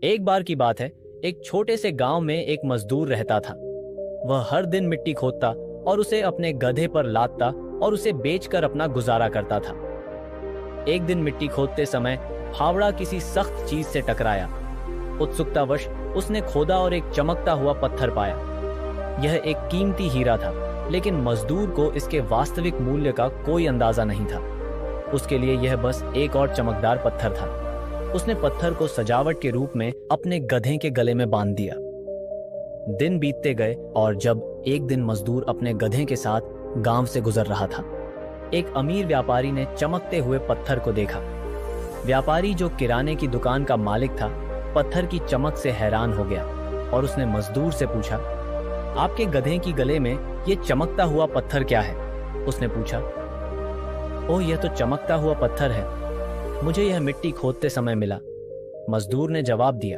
एक बार की बात है, एक छोटे से गांव में एक मजदूर रहता था। वह हर दिन मिट्टी खोदता और उसे अपने गधे पर लादता और उसे बेचकर अपना गुजारा करता था। एक दिन मिट्टी खोदते समय फावड़ा किसी सख्त चीज से टकराया। उत्सुकतावश उसने खोदा और एक चमकता हुआ पत्थर पाया। यह एक कीमती हीरा था, लेकिन मजदूर को इसके वास्तविक मूल्य का कोई अंदाजा नहीं था। उसके लिए यह बस एक और चमकदार पत्थर था। उसने पत्थर को सजावट के रूप में अपने गधे के गले में बांध दिया। दिन बीतते गए और जब एक दिन मजदूर अपने गधे के साथ गांव से गुजर रहा था, एक अमीर व्यापारी ने चमकते हुए पत्थर को देखा। व्यापारी, जो किराने की दुकान का मालिक था, पत्थर की चमक से हैरान हो गया और उसने मजदूर से पूछा, आपके गधे की गले में ये चमकता हुआ पत्थर क्या है? उसने पूछा। ओह, यह तो चमकता हुआ पत्थर है, मुझे यह मिट्टी खोदते समय मिला, मजदूर ने जवाब दिया।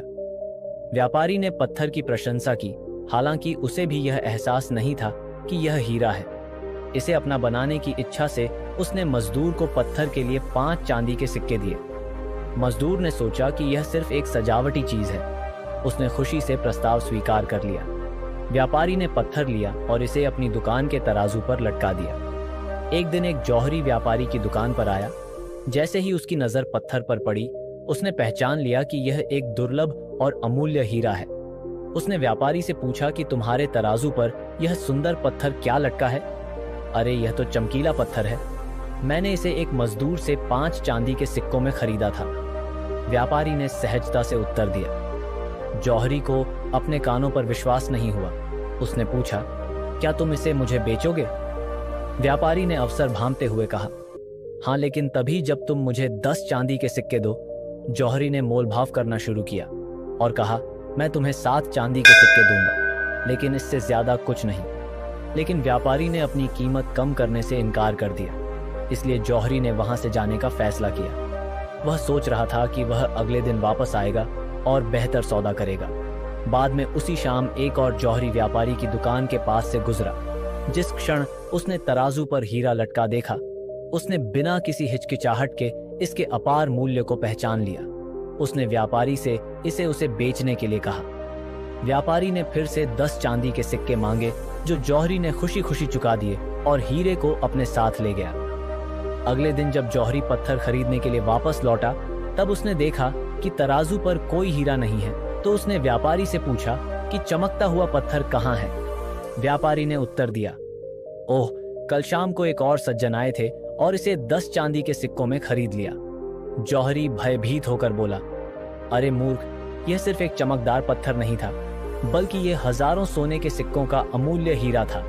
व्यापारी ने पत्थर की प्रशंसा की, हालांकि उसे भी यह एहसास नहीं था कि यह हीरा है। इसे अपना बनाने की इच्छा से उसने मजदूर को पत्थर के लिए 5 चांदी के सिक्के दिए। मजदूर ने सोचा कि यह सिर्फ एक सजावटी चीज है। उसने खुशी से प्रस्ताव स्वीकार कर लिया। व्यापारी ने पत्थर लिया और इसे अपनी दुकान के तराजू पर लटका दिया। एक दिन एक जौहरी व्यापारी की दुकान पर आया। जैसे ही उसकी नजर पत्थर पर पड़ी, उसने पहचान लिया कि यह एक दुर्लभ और अमूल्य हीरा है। उसने व्यापारी से पूछा कि तुम्हारे तराजू पर यह सुंदर पत्थर क्या लटका है? अरे, यह तो चमकीला पत्थर है, मैंने इसे एक मजदूर से 5 चांदी के सिक्कों में खरीदा था, व्यापारी ने सहजता से उत्तर दिया। जौहरी को अपने कानों पर विश्वास नहीं हुआ। उसने पूछा, क्या तुम इसे मुझे बेचोगे? व्यापारी ने अवसर भांपते हुए कहा, हाँ, लेकिन तभी जब तुम मुझे 10 चांदी के सिक्के दो। जौहरी ने मोलभाव करना शुरू किया और कहा, मैं तुम्हें 7 चांदी के सिक्के दूंगा, लेकिन इससे ज्यादा कुछ नहीं। लेकिन व्यापारी ने अपनी कीमत कम करने से इनकार कर दिया। इसलिए जौहरी ने वहां से जाने का फैसला किया। वह सोच रहा था कि वह अगले दिन वापस आएगा और बेहतर सौदा करेगा। बाद में उसी शाम एक और जौहरी व्यापारी की दुकान के पास से गुजरा। जिस क्षण उसने तराजू पर हीरा लटका देखा, उसने बिना किसी हिचकिचाहट के इसके अपार मूल्य को पहचान लिया। उसने व्यापारी से इसे उसे बेचने के लिए कहा। व्यापारी ने फिर से 10 चांदी के सिक्के मांगे, जो जौहरी ने खुशी खुशी चुका दिए और हीरे को अपने साथ ले गया। अगले दिन जब जौहरी पत्थर खरीदने के लिए वापस लौटा, तब उसने देखा कि तराजू पर कोई हीरा नहीं है। तो उसने व्यापारी से पूछा कि चमकता हुआ पत्थर कहाँ है? व्यापारी ने उत्तर दिया, ओह, कल शाम को एक और सज्जन आए थे और इसे 10 चांदी के सिक्कों में खरीद लिया। जौहरी भयभीत होकर बोला, अरे मूर्ख, यह सिर्फ एक चमकदार पत्थर नहीं था, बल्कि यह हजारों सोने के सिक्कों का अमूल्य हीरा था,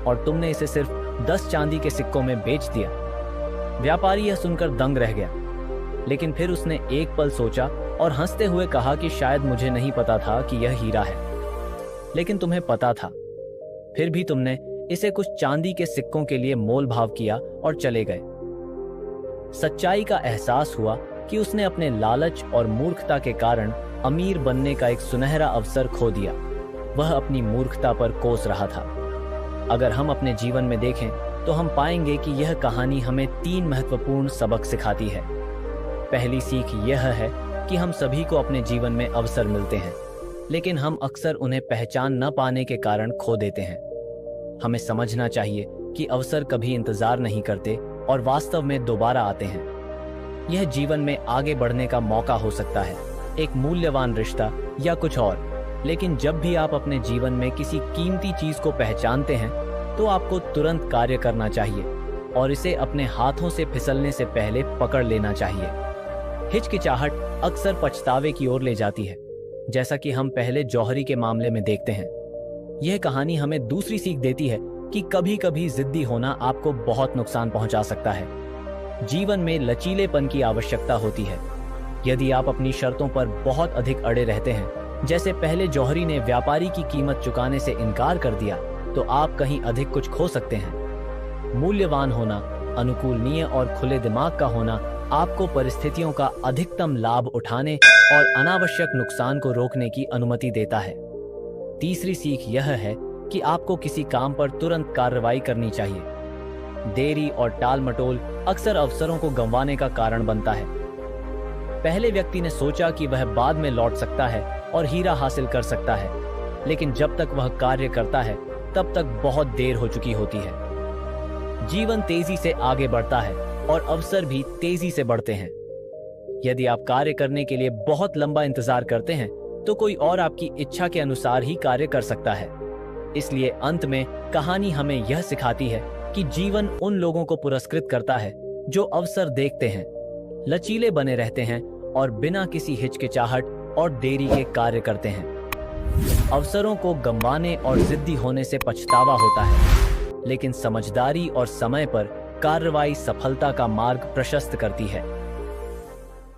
और तुमने इसे सिर्फ 10 चांदी के सिक्कों में बेच दिया। व्यापारी यह सुनकर दंग रह गया, लेकिन फिर उसने एक पल सोचा और हंसते हुए कहा कि शायद मुझे नहीं पता था कि यह हीरा है, लेकिन तुम्हें पता था। फिर भी तुमने इसे कुछ चांदी के सिक्कों के लिए मोल भाव किया और चले गए। सच्चाई का एहसास हुआ कि उसने अपने लालच और मूर्खता के कारण अमीर बनने का एक सुनहरा अवसर खो दिया। वह अपनी मूर्खता पर कोस रहा था। अगर हम अपने जीवन में देखें तो हम पाएंगे कि यह कहानी हमें 3 महत्वपूर्ण सबक सिखाती है। पहली सीख यह है कि हम सभी को अपने जीवन में अवसर मिलते हैं, लेकिन हम अक्सर उन्हें पहचान न पाने के कारण खो देते हैं। हमें समझना चाहिए कि अवसर कभी इंतजार नहीं करते और वास्तव में दोबारा आते हैं। यह जीवन में आगे बढ़ने का मौका हो सकता है, एक मूल्यवान रिश्ता या कुछ और। लेकिन जब भी आप अपने जीवन में किसी कीमती चीज को पहचानते हैं, तो आपको तुरंत कार्य करना चाहिए और इसे अपने हाथों से फिसलने से पहले पकड़ लेना चाहिए। हिचकिचाहट अक्सर पछतावे की ओर ले जाती है, जैसा कि हम पहले जौहरी के मामले में देखते हैं। यह कहानी हमें दूसरी सीख देती है कि कभी कभी जिद्दी होना आपको बहुत नुकसान पहुंचा सकता है। जीवन में लचीलेपन की आवश्यकता होती है। यदि आप अपनी शर्तों पर बहुत अधिक अड़े रहते हैं, जैसे पहले जौहरी ने व्यापारी की कीमत चुकाने से इनकार कर दिया, तो आप कहीं अधिक कुछ खो सकते हैं। मूल्यवान होना, अनुकूलनीय और खुले दिमाग का होना आपको परिस्थितियों का अधिकतम लाभ उठाने और अनावश्यक नुकसान को रोकने की अनुमति देता है। तीसरी सीख यह है कि आपको किसी काम पर तुरंत कार्रवाई करनी चाहिए। देरी और टाल मटोल अक्सर अवसरों को गंवाने का कारण बनता है। पहले व्यक्ति ने सोचा कि वह बाद में लौट सकता है और हीरा हासिल कर सकता है, लेकिन जब तक वह कार्य करता है तब तक बहुत देर हो चुकी होती है। जीवन तेजी से आगे बढ़ता है और अवसर भी तेजी से बढ़ते हैं। यदि आप कार्य करने के लिए बहुत लंबा इंतजार करते हैं तो कोई और आपकी इच्छा के अनुसार ही कार्य कर सकता है। इसलिए अंत में कहानी हमें यह सिखाती है कि जीवन उन लोगों को पुरस्कृत करता है जो अवसर देखते हैं, लचीले बने रहते हैं और बिना किसी हिचकिचाहट और देरी के कार्य करते हैं। अवसरों को गंवाने और जिद्दी होने से पछतावा होता है, लेकिन समझदारी और समय पर कार्रवाई सफलता का मार्ग प्रशस्त करती है।